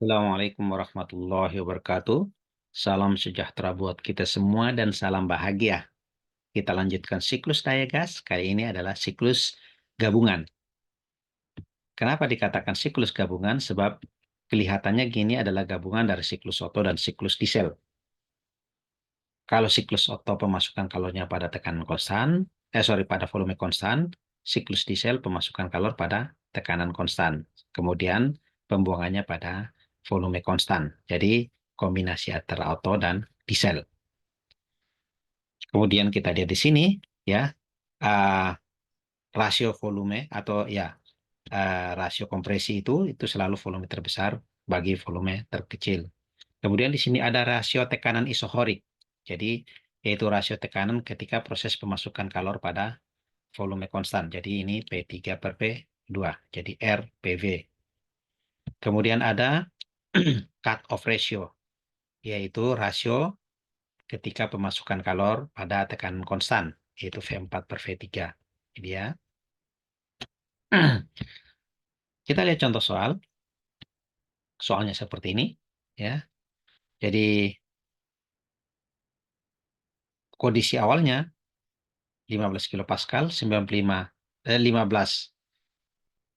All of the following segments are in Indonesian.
Assalamualaikum warahmatullahi wabarakatuh. Salam sejahtera buat kita semua dan salam bahagia. Kita lanjutkan siklus daya gas. Kali ini adalah siklus gabungan. Kenapa dikatakan siklus gabungan? Sebab kelihatannya gini adalah gabungan dari siklus Otto dan siklus diesel. Kalau siklus Otto pemasukan kalornya pada tekanan konstan, pada volume konstan, siklus diesel pemasukan kalor pada tekanan konstan. Kemudian pembuangannya pada volume konstan. Jadi kombinasi antara Otto dan diesel. Kemudian kita lihat di sini ya uh, rasio volume atau ya rasio kompresi itu selalu volume terbesar bagi volume terkecil. Kemudian di sini ada rasio tekanan isohorik. Jadi yaitu rasio tekanan ketika proses pemasukan kalor pada volume konstan. Jadi ini P3 per P2. Jadi R PV. Kemudian ada cut-off ratio, yaitu rasio ketika pemasukan kalor pada tekanan konstan, yaitu V4 per V3. Jadi ya. Kita lihat contoh soal. Soalnya seperti ini. Ya. Jadi kondisi awalnya 15 kilopascal, 15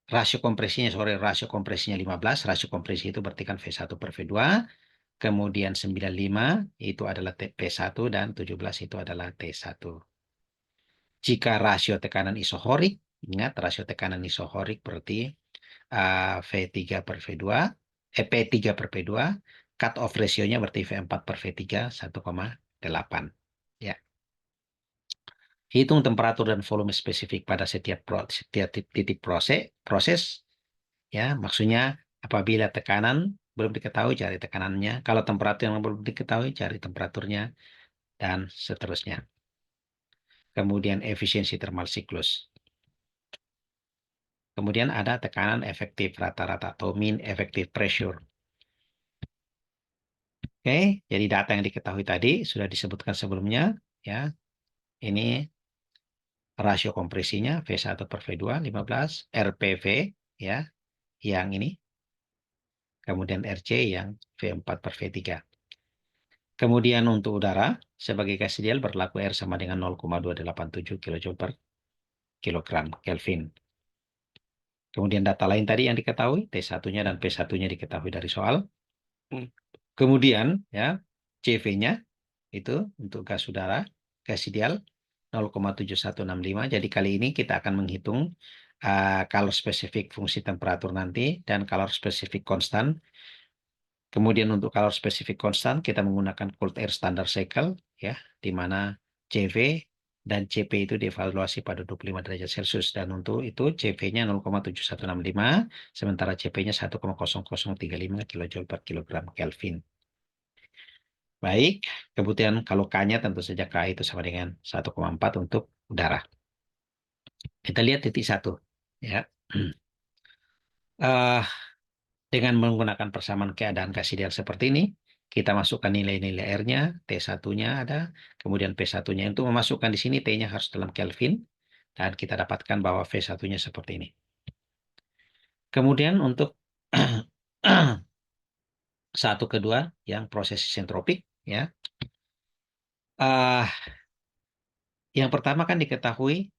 rasio kompresinya 15, rasio kompresi itu berarti kan V1 per V2, kemudian 95 itu adalah P1 dan 17 itu adalah T1. Jika rasio tekanan isohorik, ingat rasio tekanan isohorik berarti V3 per V2, P3 per P2, cut off rasionya berarti V4 per V3 1,8. Ya. Hitung temperatur dan volume spesifik pada setiap titik proses. Ya, maksudnya apabila tekanan belum diketahui, cari tekanannya. Kalau temperatur yang belum diketahui, cari temperaturnya, dan seterusnya. Kemudian efisiensi termal siklus. Kemudian ada tekanan efektif rata-rata atau mean effective pressure. Oke, jadi data yang diketahui tadi sudah disebutkan sebelumnya. Ya, ini rasio kompresinya V1 per V2 15, RPV ya, yang ini. Kemudian RC yang V4 per V3. Kemudian untuk udara, sebagai gas ideal berlaku R sama dengan 0,287 kJ per kilogram Kelvin. Kemudian data lain tadi yang diketahui, T1-nya dan P1-nya diketahui dari soal. Kemudian ya CV-nya itu untuk gas udara, gas ideal 0,7165. Jadi kali ini kita akan menghitung kalor spesifik fungsi temperatur nanti dan kalor spesifik konstan. Kemudian untuk kalor spesifik konstan kita menggunakan cold air standard cycle ya, di mana CV dan CP itu dievaluasi pada 25 derajat Celcius dan untuk itu CV-nya 0,7165 sementara CP-nya 1,0035 kJ per kilogram Kelvin. Baik, kemudian kalau K-nya tentu saja K itu sama dengan 1,4 untuk udara. Kita lihat titik 1 ya. Dengan menggunakan persamaan keadaan gas ideal seperti ini, kita masukkan nilai-nilai R-nya, T1-nya ada, kemudian P1-nya. Untuk memasukkan di sini T-nya harus dalam Kelvin, dan kita dapatkan bahwa V1-nya seperti ini. Kemudian untuk satu kedua, yang proses isentropik, ya. Yang pertama kan diketahui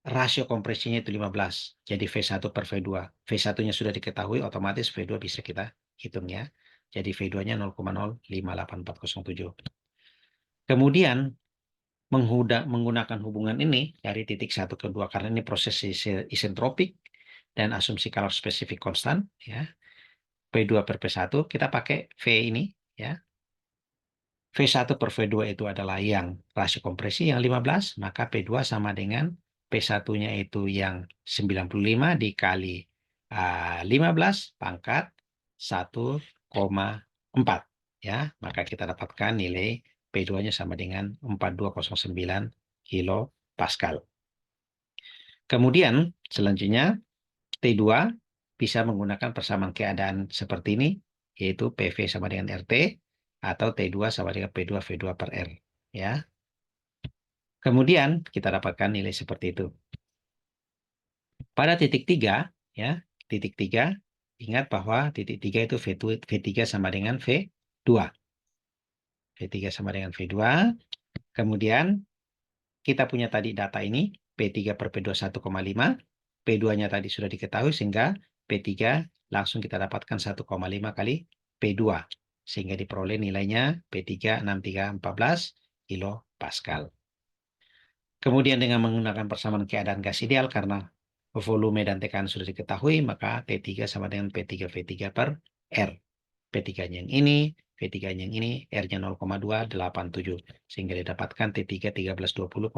rasio kompresinya itu 15. Jadi V1 per V2. V1-nya sudah diketahui, otomatis V2 bisa kita hitung ya. Jadi V2-nya 0,058407. Kemudian menggunakan hubungan ini dari titik 1 ke 2 karena ini proses isentropik dan asumsi kalor spesifik konstan ya. V2 per P1 kita pakai V ini ya. V1 per V2 itu adalah yang rasio kompresi yang 15, maka P2 sama dengan P1-nya itu yang 95 dikali 15 pangkat 1,4 ya. Maka kita dapatkan nilai P2-nya sama dengan 4209 kilopascal. Kemudian selanjutnya T2 bisa menggunakan persamaan keadaan seperti ini, yaitu PV sama dengan RT, atau T2 sama dengan P2 V2 per R. Ya. Kemudian kita dapatkan nilai seperti itu. Pada titik 3, ya, titik 3, Ingat bahwa titik 3 itu V3 sama dengan V2. V3 sama dengan V2. Kemudian kita punya tadi data ini, P3 per P2 1,5. P2-nya tadi sudah diketahui sehingga P3 langsung kita dapatkan 1,5 kali P2. Sehingga diperoleh nilainya P3 6314 kilopascal. Kemudian dengan menggunakan persamaan keadaan gas ideal karena volume dan tekanan sudah diketahui, maka T3 sama dengan P3 V3 per R. P3-nya yang ini, V3-nya yang ini, R-nya 0,287. Sehingga didapatkan T3 1320,5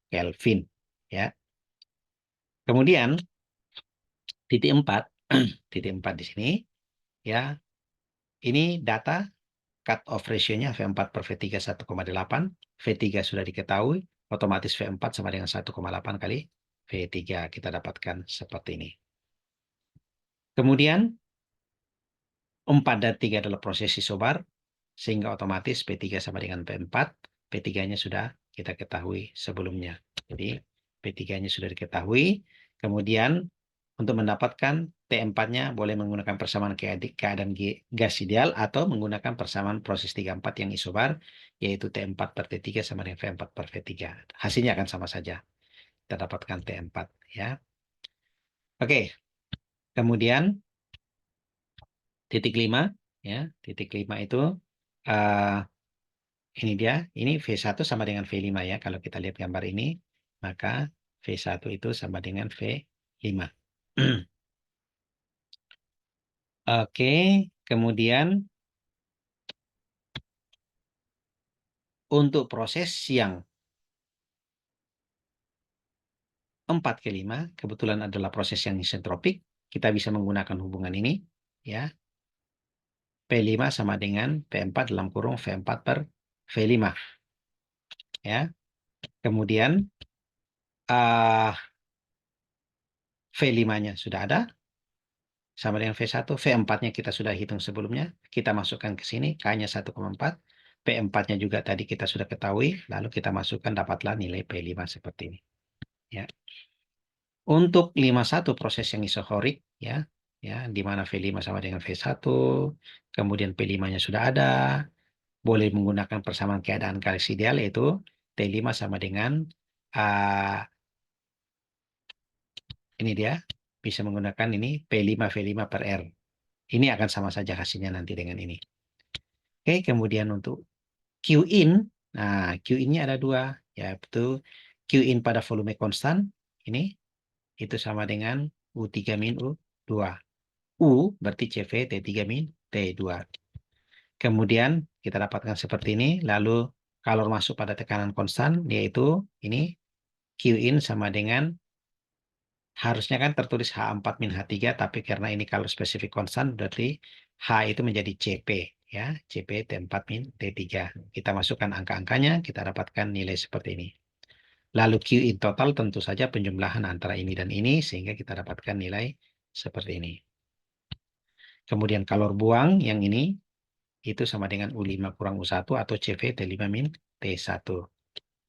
Kelvin. Ya. Kemudian titik 4, titik 4 di sini, ya, ini data cut off ratio-nya V4 per V3 1,8. V3 sudah diketahui, otomatis V4 sama dengan 1,8 kali V3. Kita dapatkan seperti ini. Kemudian 4 dan 3 adalah proses isobar, sehingga otomatis P3 sama dengan P4. P3-nya sudah kita ketahui sebelumnya. Jadi P3-nya sudah diketahui. Kemudian untuk mendapatkan T4-nya boleh menggunakan persamaan keadaan gas ideal atau menggunakan persamaan proses 34 yang isobar, yaitu T4 per T3 sama dengan V4 per V3. Hasilnya akan sama saja. Kita dapatkan T4. Ya. Oke, kemudian titik 5. Ya, titik 5 itu uh, ini dia, ini V1 sama dengan V5 ya. Kalau kita lihat gambar ini, maka V1 itu sama dengan V5. Oke, kemudian untuk proses yang 4 ke 5, kebetulan adalah proses yang isentropik, kita bisa menggunakan hubungan ini, ya. P5 sama dengan P4 dalam kurung V4 per V5. Ya. Kemudian V5-nya sudah ada, sama dengan V1, V4-nya kita sudah hitung sebelumnya, kita masukkan ke sini, K-nya 1,4, P4-nya juga tadi kita sudah ketahui, lalu kita masukkan, dapatlah nilai P5 seperti ini. Ya. Untuk 51 proses yang isohorik, ya, di mana V5 sama dengan V1, kemudian P5-nya sudah ada, boleh menggunakan persamaan keadaan garis ideal, yaitu T5 sama dengan, ini dia, bisa menggunakan ini P5 V5 per R. Ini akan sama saja hasilnya nanti dengan ini. Oke, kemudian untuk Q-in, nah Q-in-nya ada dua, yaitu Q-in pada volume konstan, ini, itu sama dengan U3 min U2. U berarti CV T3 min T2. Kemudian kita dapatkan seperti ini, lalu kalau masuk pada tekanan konstan, yaitu ini Q-in sama dengan, harusnya kan tertulis H4 min H3, tapi karena ini kalau spesifik konstan, berarti H itu menjadi CP, ya, CP T4 min T3. Kita masukkan angka-angkanya, kita dapatkan nilai seperti ini. Lalu Q in total tentu saja penjumlahan antara ini dan ini, sehingga kita dapatkan nilai seperti ini. Kemudian kalor buang yang ini, itu sama dengan U5 kurang U1 atau CV T5 min T1.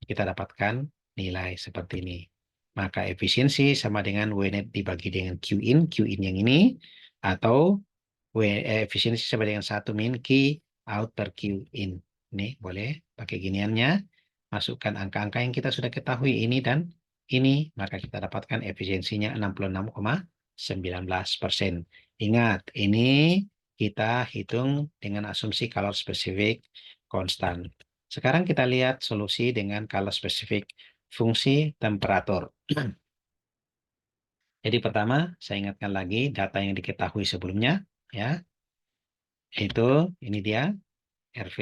Kita dapatkan nilai seperti ini. Maka efisiensi sama dengan W net dibagi dengan Q in yang ini, atau efisiensi sama dengan 1 min Q out per Q in. Ini boleh pakai giniannya, masukkan angka-angka yang kita sudah ketahui ini dan ini, maka kita dapatkan efisiensinya 66,19%. Ingat, ini kita hitung dengan asumsi kalor spesifik konstan. Sekarang kita lihat solusi dengan kalor spesifik fungsi temperatur. Jadi pertama, saya ingatkan lagi data yang diketahui sebelumnya, ya. Itu ini dia, RV,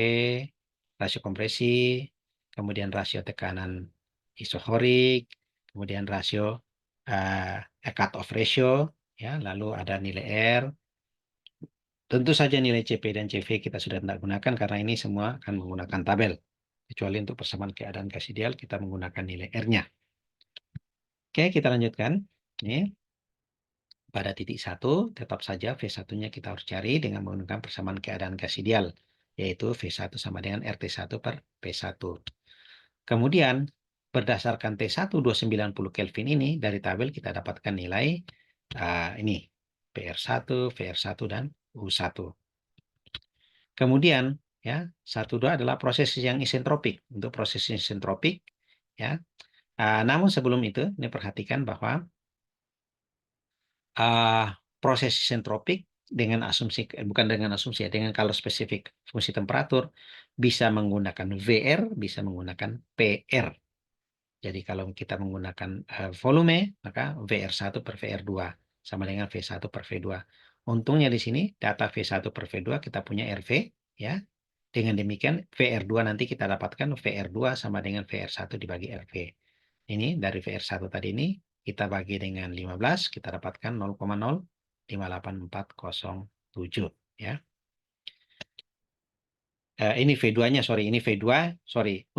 rasio kompresi, kemudian rasio tekanan isohorik, kemudian rasio cut off ratio, ya, lalu ada nilai R. Tentu saja nilai CP dan CV kita sudah tidak gunakan karena ini semua akan menggunakan tabel. Kecuali untuk persamaan keadaan gas ideal kita menggunakan nilai R-nya. Oke, kita lanjutkan. Ini pada titik 1, tetap saja V1-nya kita harus cari dengan menggunakan persamaan keadaan gas ideal, yaitu V1 sama dengan RT1 per P1. Kemudian, berdasarkan T1 290 Kelvin ini, dari tabel kita dapatkan nilai ini. PR1, VR1, dan U1. Kemudian, ya, 1, 2 adalah proses yang isentropik. Untuk proses isentropik, ya. Namun sebelum itu, ini perhatikan bahwa proses isentropik dengan asumsi, bukan dengan asumsi ya, dengan kalau spesifik fungsi temperatur bisa menggunakan VR, bisa menggunakan PR. Jadi kalau kita menggunakan volume, maka VR1 per VR2 sama dengan V1 per V2. Untungnya di sini data V1 per V2 kita punya RV, ya. Dengan demikian VR2 nanti kita dapatkan VR2 sama dengan VR1 dibagi RV. Ini dari VR1 tadi ini kita bagi dengan 15, kita dapatkan 0,058407, ya. Ini V2-nya, ini V2,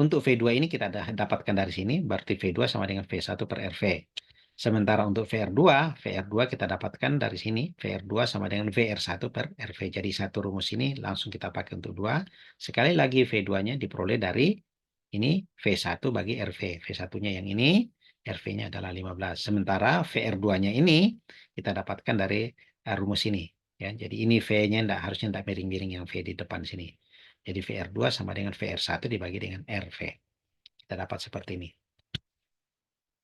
Untuk V2 ini kita dapatkan dari sini, berarti V2 sama dengan V1 per RV. Sementara untuk VR2 kita dapatkan dari sini, VR2 sama dengan VR1 per RV. Jadi satu rumus ini langsung kita pakai untuk 2. Sekali lagi V2-nya diperoleh dari ini V1 bagi RV. V1-nya yang ini, RV-nya adalah 15. Sementara VR2-nya ini kita dapatkan dari rumus ini. Ya, jadi ini V-nya harusnya tidak miring-miring yang V di depan sini. Jadi VR2 sama dengan VR1 dibagi dengan RV. Kita dapat seperti ini.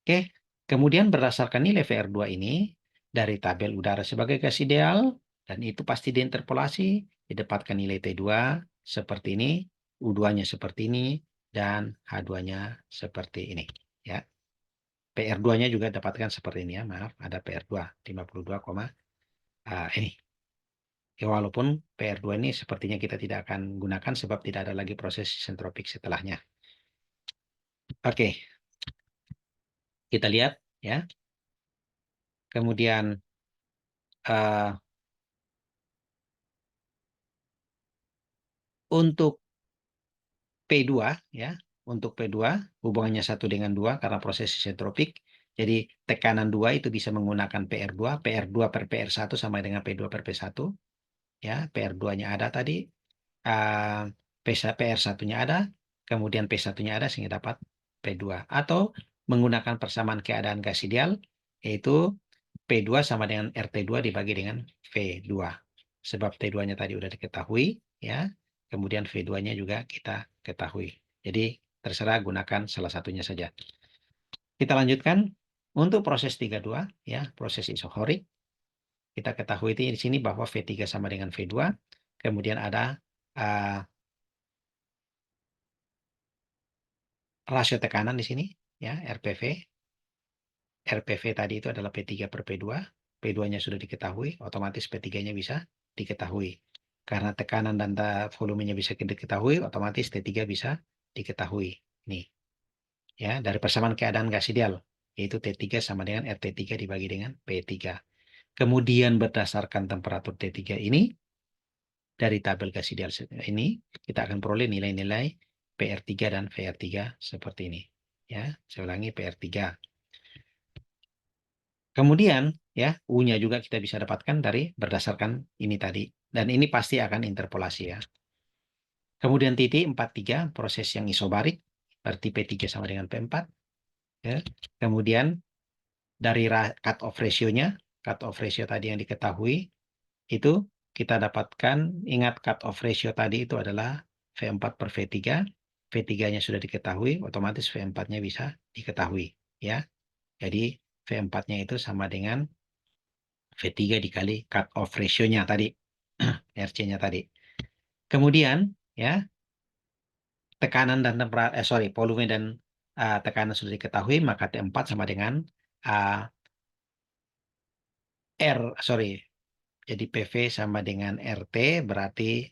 Oke, kemudian berdasarkan nilai VR2 ini, dari tabel udara sebagai gas ideal, dan itu pasti diinterpolasi, didapatkan nilai T2 seperti ini, U2-nya seperti ini, dan H2-nya seperti ini. Ya. PR2-nya juga dapatkan seperti ini ya, maaf, ada PR2, 52, ini. Ya, walaupun PR2 ini sepertinya kita tidak akan gunakan sebab tidak ada lagi proses isentropik setelahnya. Oke, kita lihat ya. Kemudian untuk P2 ya, untuk P2 hubungannya 1 dengan 2 karena proses isentropik. Jadi tekanan 2 itu bisa menggunakan PR2, PR2 per PR1 sama dengan P2 per P1. Ya, PR2-nya ada tadi, PR1-nya ada, kemudian P1-nya ada sehingga dapat P2. Atau menggunakan persamaan keadaan gas ideal, yaitu P2 sama dengan RT2 dibagi dengan V2. Sebab T2-nya tadi udah diketahui, ya. Kemudian V2-nya juga kita ketahui. Jadi terserah gunakan salah satunya saja. Kita lanjutkan untuk proses 32, ya, proses isohorik. Kita ketahui di sini bahwa V3 sama dengan V2. Kemudian ada rasio tekanan di sini, ya, RPV. RPV tadi itu adalah P3 per P2. P2-nya sudah diketahui, otomatis P3-nya bisa diketahui. Karena tekanan dan volumenya bisa diketahui, otomatis T3 bisa diketahui. Nih, ya, dari persamaan keadaan gas ideal, yaitu T3 sama dengan RT3 dibagi dengan P3. Kemudian berdasarkan temperatur T3 ini, dari tabel gas ideal ini, kita akan peroleh nilai-nilai PR3 dan VR3 seperti ini. Ya, saya ulangi PR3. Kemudian, ya, U-nya juga kita bisa dapatkan dari berdasarkan ini tadi. Dan ini pasti akan interpolasi ya. Kemudian titik 43, proses yang isobarik, berarti P3 sama dengan P4. Ya. Kemudian dari cut-off ratio-nya, cut-off ratio tadi yang diketahui, itu kita dapatkan, ingat cut-off ratio tadi itu adalah V4 per V3, V3-nya sudah diketahui, otomatis V4-nya bisa diketahui. Ya. Jadi V4-nya itu sama dengan V3 dikali cut-off ratio-nya tadi, RC-nya tadi. Kemudian, ya, tekanan dan volume dan tekanan sudah diketahui, maka T4 sama dengan jadi PV sama dengan RT, berarti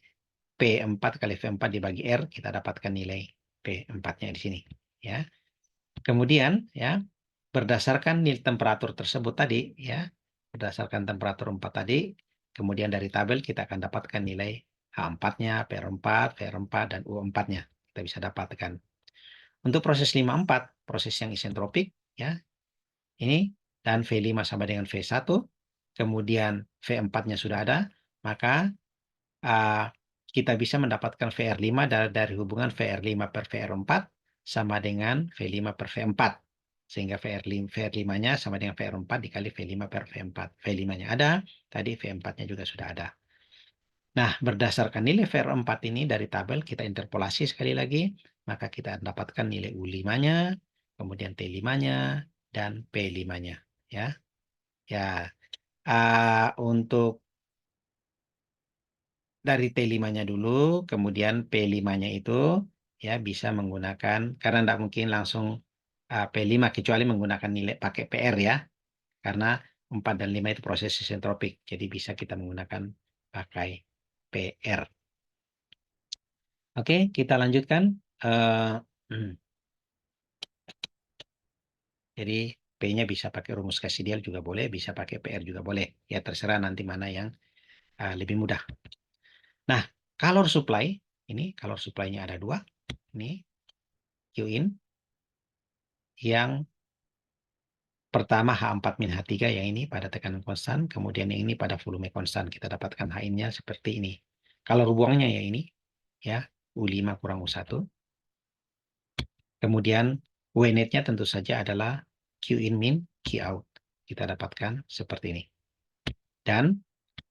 P4 kali V4 dibagi R, kita dapatkan nilai P4-nya di sini. Ya. Kemudian, ya, berdasarkan nilai temperatur tersebut tadi, ya, berdasarkan temperatur 4 tadi, kemudian dari tabel kita akan dapatkan nilai H4-nya, PR4, VR4, dan U4-nya. Kita bisa dapatkan. Untuk proses 54, proses yang isentropik, ya, ini, dan V5 sama dengan V1, kemudian V4-nya sudah ada, maka kita bisa mendapatkan VR5 dari hubungan VR5 per VR4 sama dengan V5 per V4. Sehingga VR5-nya sama dengan VR4 dikali V5 per V4. V5-nya ada, tadi V4-nya juga sudah ada. Nah, berdasarkan nilai VR4 ini dari tabel, kita interpolasi sekali lagi, maka kita dapatkan nilai U5-nya, kemudian T5-nya, dan P5-nya. Ya, ya. Untuk dari T5-nya dulu, kemudian P5-nya itu ya bisa menggunakan, karena tidak mungkin langsung P5 kecuali menggunakan nilai pakai PR ya, karena 4 dan 5 itu proses isentropik, jadi bisa kita menggunakan pakai PR. Oke, kita lanjutkan. Jadi P-nya bisa pakai rumus Casidial juga boleh, bisa pakai PR juga boleh. Ya terserah nanti mana yang lebih mudah. Nah, calor supply, ini calor supply-nya ada dua. Ini Q in yang pertama H4 min H3 yang ini pada tekanan konstan, kemudian yang ini pada volume konstan. Kita dapatkan H-nya seperti ini. Kalau buangnya ya ini, ya U5 kurang U1. Kemudian W-net-nya tentu saja adalah Q in min Q out. Kita dapatkan seperti ini. Dan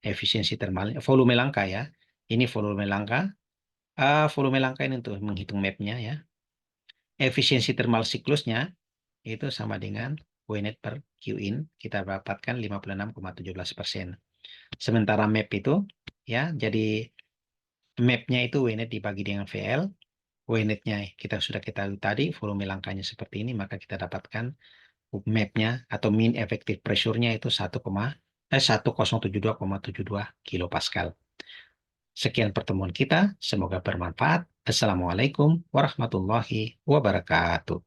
efisiensi termal, volume langka ya. Ini volume langka. Volume langka ini untuk menghitung map-nya ya. Efisiensi termal siklusnya itu sama dengan W-net per Q in, kita dapatkan 56,17%. Sementara map itu ya, jadi map-nya itu W-net dibagi dengan VL, W-net-nya sudah kita lihat tadi, volume langkanya seperti ini, maka kita dapatkan map-nya atau mean effective pressure-nya itu 1072,72 kilopascal. Sekian pertemuan kita, semoga bermanfaat. Assalamualaikum warahmatullahi wabarakatuh.